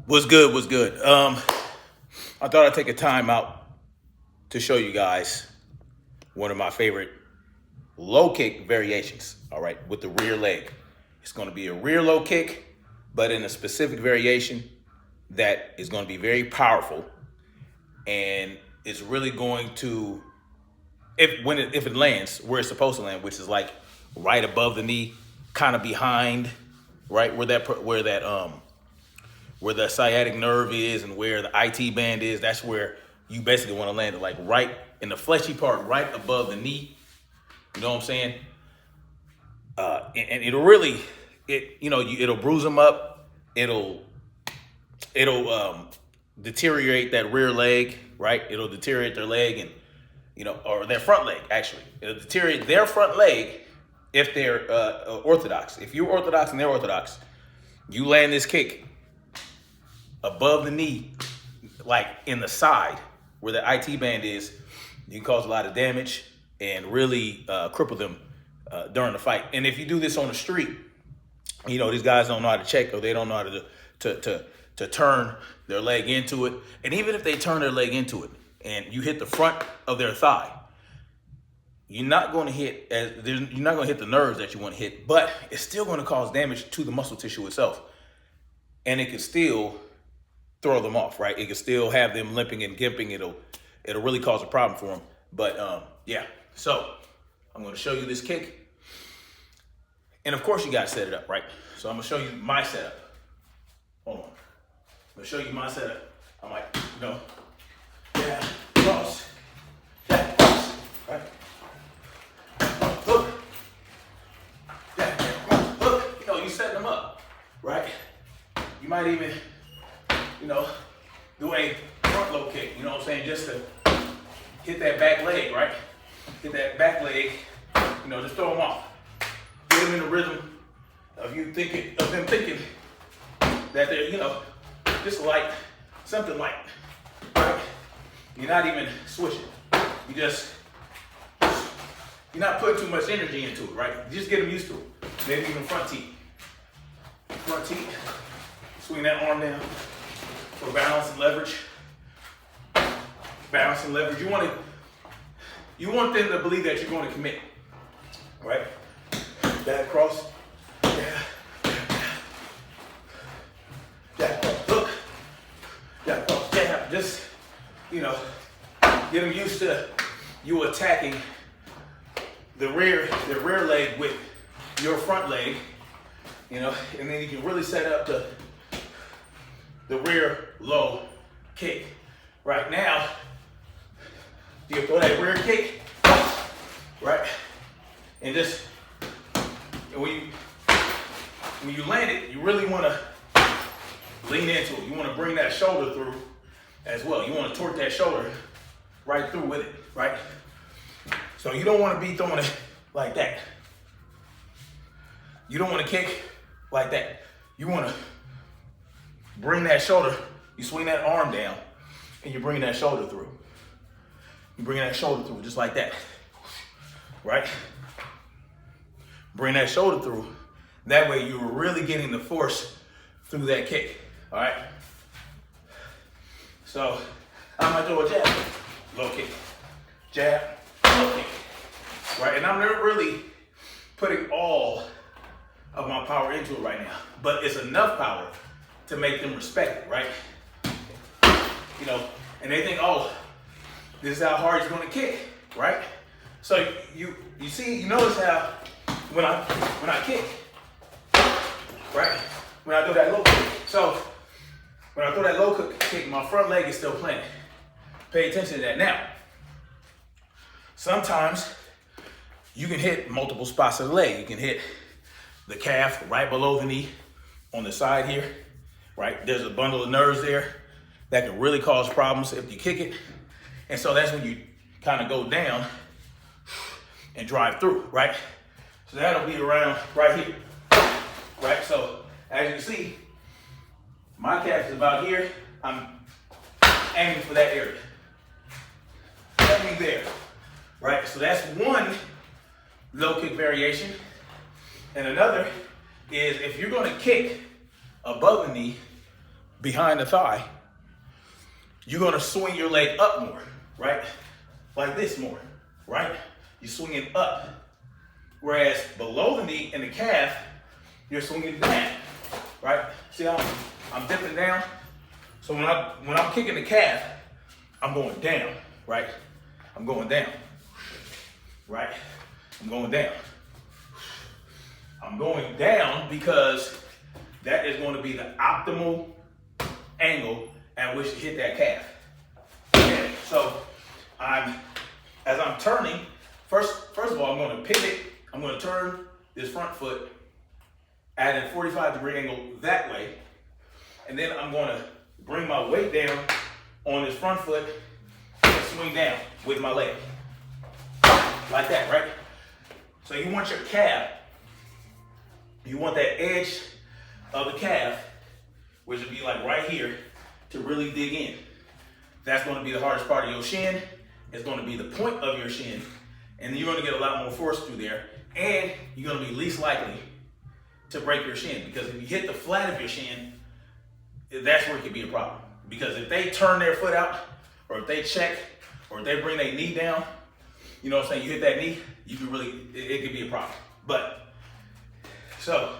What's good? What's good? I thought I'd take a time out to show you guys one of my favorite low kick variations. All right, with the rear leg. It's going to be a rear low kick, but in a specific variation that is going to be very powerful, and it's really going to, if it lands where it's supposed to land, which is like right above the knee, kind of behind, right where the sciatic nerve is and where the IT band is. That's where you basically want to land it, like right in the fleshy part, right above the knee. You know what I'm saying? And it'll really, it'll bruise them up. It'll deteriorate that rear leg, right? It'll deteriorate their leg or their front leg, actually. It'll deteriorate their front leg if they're orthodox. If you're orthodox and they're orthodox, you land this kick above the knee, like in the side where the IT band is, you can cause a lot of damage and really cripple them during the fight. And if you do this on the street, these guys don't know how to check, or they don't know how to turn their leg into it. And even if they turn their leg into it and you hit the front of their thigh, you're not going to hit the nerves that you want to hit, but it's still going to cause damage to the muscle tissue itself. And it can still throw them off, right? It can still have them limping and gimping. It'll really cause a problem for them. But yeah, so I'm going to show you this kick. And of course you got to set it up, right? So I'm going to show you my setup. Hold on. I'm going to show you my setup. I'm like, yeah, cross, yeah, cross, right? Hook, yeah, cross, hook. You set them up, right? You might even, do a front low kick, you know what I'm saying? Just to hit that back leg, right? Hit that back leg, just throw them off. Get them in the rhythm of them thinking that they're, just like something light, right? You're not even swishing. You're not putting too much energy into it, right? You just get them used to it. Maybe even front teeth. Front teeth. Swing that arm down for balance and leverage. Balance and leverage. You want them to believe that you're going to commit, right? Jab cross, jab cross, hook, jab cross, jab. Just get them used to you attacking the rear leg with your front leg, and then you can really set up the rear low kick. Right now, you throw that rear kick, right? And just, when you land it, you really want to lean into it. You want to bring that shoulder through as well. You want to torque that shoulder right through with it, right? So you don't want to be throwing it like that. You don't want to kick like that. You want to bring that shoulder, you swing that arm down, and you bring that shoulder through. You bring that shoulder through just like that, right? Bring that shoulder through. That way you're really getting the force through that kick, all right? So I might throw a jab, low kick, jab, low kick, right? And I'm not really putting all of my power into it right now, but it's enough power to make them respect it, right? And they think, oh, this is how hard he's going to kick, right? So you notice how when I kick, right? When I throw that low kick. So when I throw that low kick, my front leg is still planted. Pay attention to that. Now, sometimes you can hit multiple spots of the leg. You can hit the calf right below the knee on the side here, right? There's a bundle of nerves there that can really cause problems if you kick it. And so that's when you kind of go down and drive through, right? So that'll be around right here, right? So as you can see, my calf is about here. I'm aiming for that area. Aiming there, right? So that's one low kick variation. And another is if you're going to kick above the knee, behind the thigh, you're gonna swing your leg up more, right? Like this more, right? You're swinging up. Whereas below the knee and the calf, you're swinging down, right? See how I'm dipping down? So when I'm kicking the calf, I'm going down, right? I'm going down, right? I'm going down. I'm going down because that is going to be the optimal angle at which to hit that calf. Okay, so as I'm turning, first of all, I'm going to pivot. I'm going to turn this front foot at a 45-degree angle that way, and then I'm going to bring my weight down on this front foot and swing down with my leg, like that, right? So you want your calf, you want that edge of the calf, which would be like right here, to really dig in. That's going to be the hardest part of your shin. It's going to be the point of your shin, and you're going to get a lot more force through there, and you're going to be least likely to break your shin, because if you hit the flat of your shin, that's where it could be a problem. Because if they turn their foot out, or if they check, or if they bring their knee down, you know what I'm saying, you hit that knee, you could really, it could be a problem. But, so,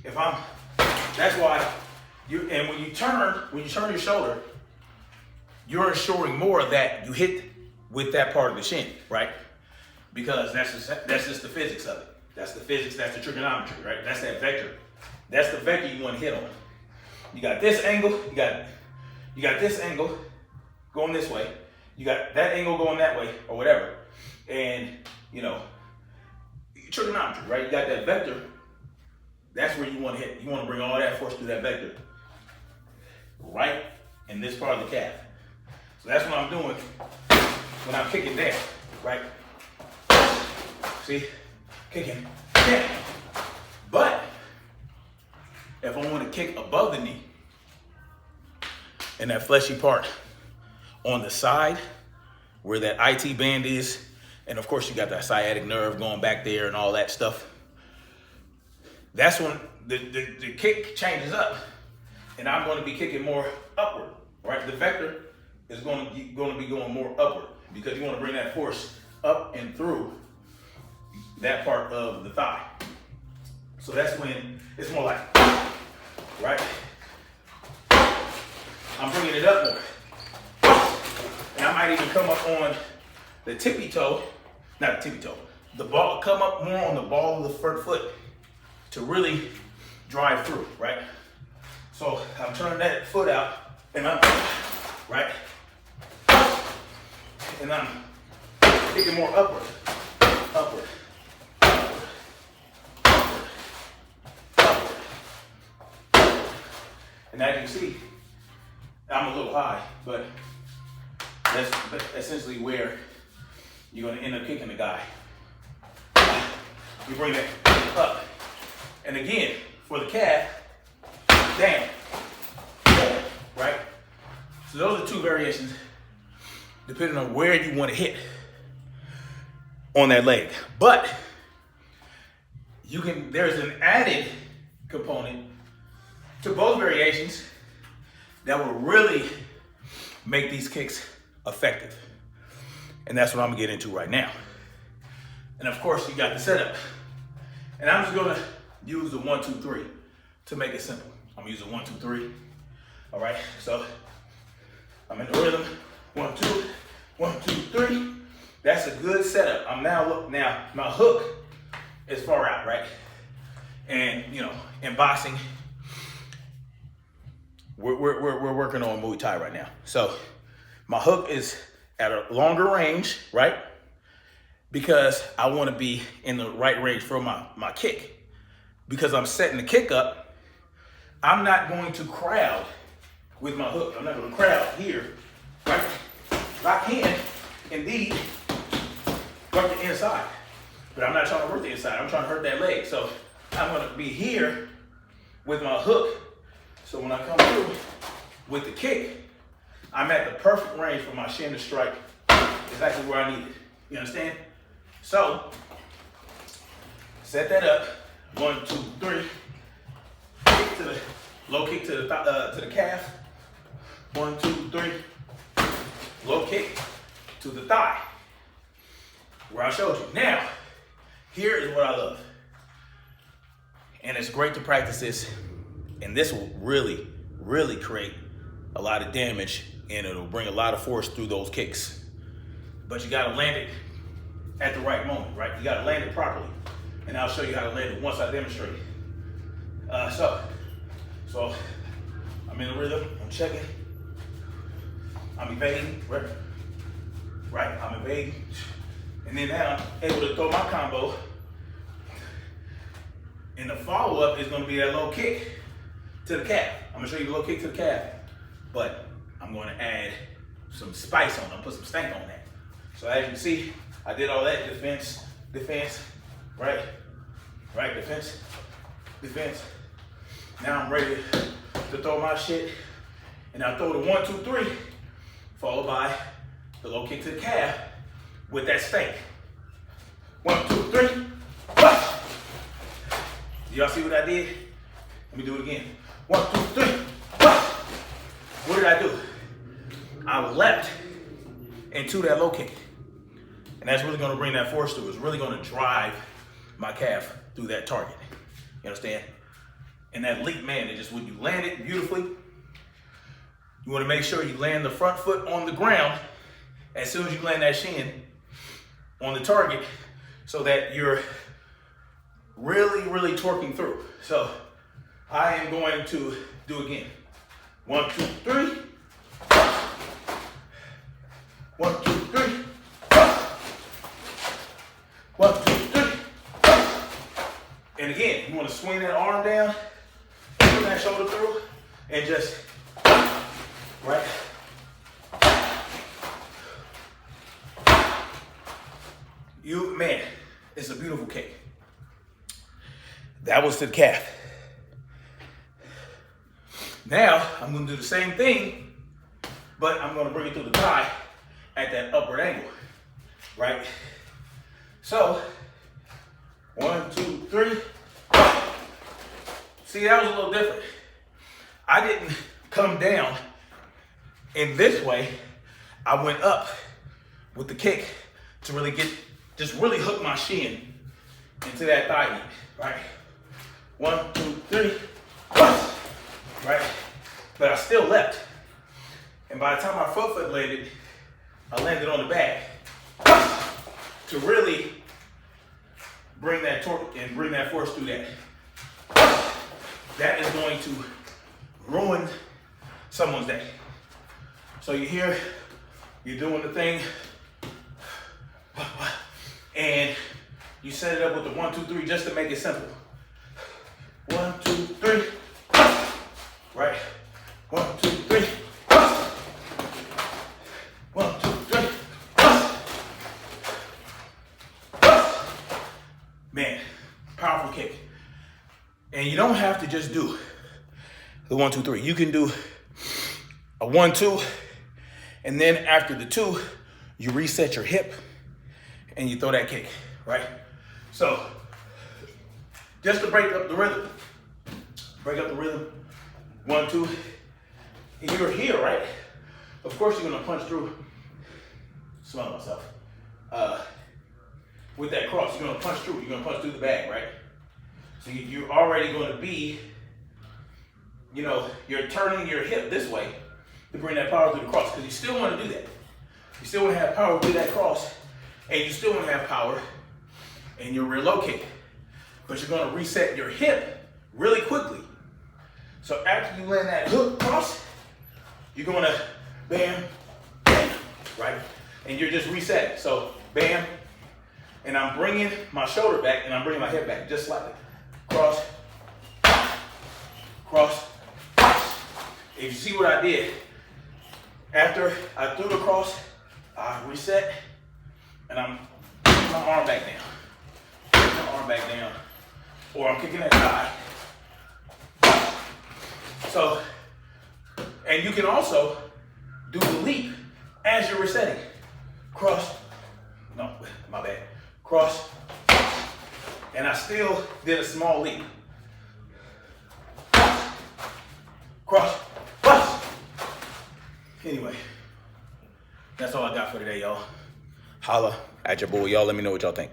that's why, and when you turn your shoulder, you're ensuring more that you hit with that part of the shin, right? Because that's just the physics of it. That's the physics, that's the trigonometry, right? That's that vector. That's the vector you want to hit on. You got this angle, you got this angle going this way, you got that angle going that way, or whatever. And, you know, trigonometry, right? You got that vector, that's where you want to hit. You want to bring all that force through that vector, right in this part of the calf. So that's what I'm doing when I'm kicking down, right? See? Kicking down. But if I want to kick above the knee and that fleshy part on the side where that IT band is, and of course you got that sciatic nerve going back there and all that stuff, that's when the kick changes up, and I'm going to be kicking more upward, right? The vector is going to be going more upward, because you want to bring that force up and through that part of the thigh. So that's when it's more like, right? I'm bringing it up more. And I might even come up on the tippy toe, not the tippy toe, the ball, come up more on the ball of the front foot to really drive through, right? So I'm turning that foot out, and I'm, right? And I'm kicking more upward, upward. And as you can see, I'm a little high, but that's essentially where you're going to end up kicking the guy. You bring that up. And again, for the calf, down, right? So those are two variations depending on where you want to hit on that leg. But there's an added component to both variations that will really make these kicks effective. And that's what I'm gonna get into right now. And of course, you got the setup. And I'm just gonna use the 1, 2, 3 to make it simple. I'm using 1, 2, 3. All right, so I'm in the rhythm. 1, 2, 1, 2, 3. That's a good setup. Now my hook is far out, right? And you know, in boxing, we're working on Muay Thai right now. So my hook is at a longer range, right? Because I want to be in the right range for my kick. Because I'm setting the kick up, I'm not going to crowd with my hook. I'm not going to crowd here, right? I can, indeed, work the inside. But I'm not trying to work the inside. I'm trying to hurt that leg. So I'm going to be here with my hook. So when I come through with the kick, I'm at the perfect range for my shin to strike exactly where I need it. You understand? So, set that up. 1, 2, 3. Kick to the Low kick to the calf. 1, 2, 3. Low kick to the thigh, where I showed you. Now, here is what I love. And it's great to practice this. And this will really, really create a lot of damage, and it'll bring a lot of force through those kicks. But you gotta land it at the right moment, right? You gotta land it properly. And I'll show you how to land it once I demonstrate it. So I'm in the rhythm, I'm checking. I'm evading, right? I'm evading. And then now I'm able to throw my combo. And the follow-up is gonna be that low kick to the calf. I'm gonna show you the low kick to the calf, but I'm gonna add some spice on it, put some stank on that. So as you can see, I did all that, defense, right, defense. Now I'm ready to throw my shit, and I throw the 1, 2, 3, followed by the low kick to the calf with that stank. 1, 2, 3, bust. Y'all see what I did? Let me do it again. 1, 2, 3, bust. What did I do? I leapt into that low kick. And that's really gonna bring that force through. It's really gonna drive my calf through that target. You understand? And that leap, man, it just, when you land it beautifully, you wanna make sure you land the front foot on the ground as soon as you land that shin on the target, so that you're really, really torquing through. So I am going to do again. 1, 2, 3. 1, 2, 3. 1, 2, 3. And again, you want to swing that arm down, bring that shoulder through, and just, right? Man, it's a beautiful kick. That was to the calf. Now, I'm gonna do the same thing, but I'm gonna bring it through the thigh at that upward angle, right? So, 1, 2, 3. See, that was a little different. I didn't come down in this way. I went up with the kick to really just really hook my shin into that thigh meat, right? 1, 2, 3, right? But I still leapt. And by the time my front foot landed, I landed on the back to really bring that torque and bring that force through that. That is going to ruin someone's day. So you're here, you're doing the thing, and you set it up with the 1, 2, 3 just to make it simple. 1, 2, 3, right? 1, 2, 3, 1, 2, 3. Man, powerful kick. And you don't have to just do the 1, 2, 3. You can do a 1, 2, and then after the 2, you reset your hip and you throw that kick, right? So, just to break up the rhythm. 1, 2, and you're here, right? Of course you're gonna punch through, smell myself. With that cross, you're gonna punch through the bag, right? So you're already gonna be, you're turning your hip this way to bring that power through the cross, because you still wanna do that. You still wanna have power through that cross, and you still wanna have power in your rear low kick. But you're gonna reset your hip really quickly. So after you land that hook cross, you're gonna bam, bam, right? And you're just resetting. So bam, and I'm bringing my shoulder back and I'm bringing my head back just slightly. Cross, cross. If you see what I did, after I threw the cross, I reset and I'm kicking my arm back down. Or I'm kicking that thigh. So, and you can also do the leap as you're resetting. Cross, no, my bad. Cross, and I still did a small leap. Cross. Cross. Anyway, that's all I got for today, y'all. Holla at your boy. Y'all let me know what y'all think.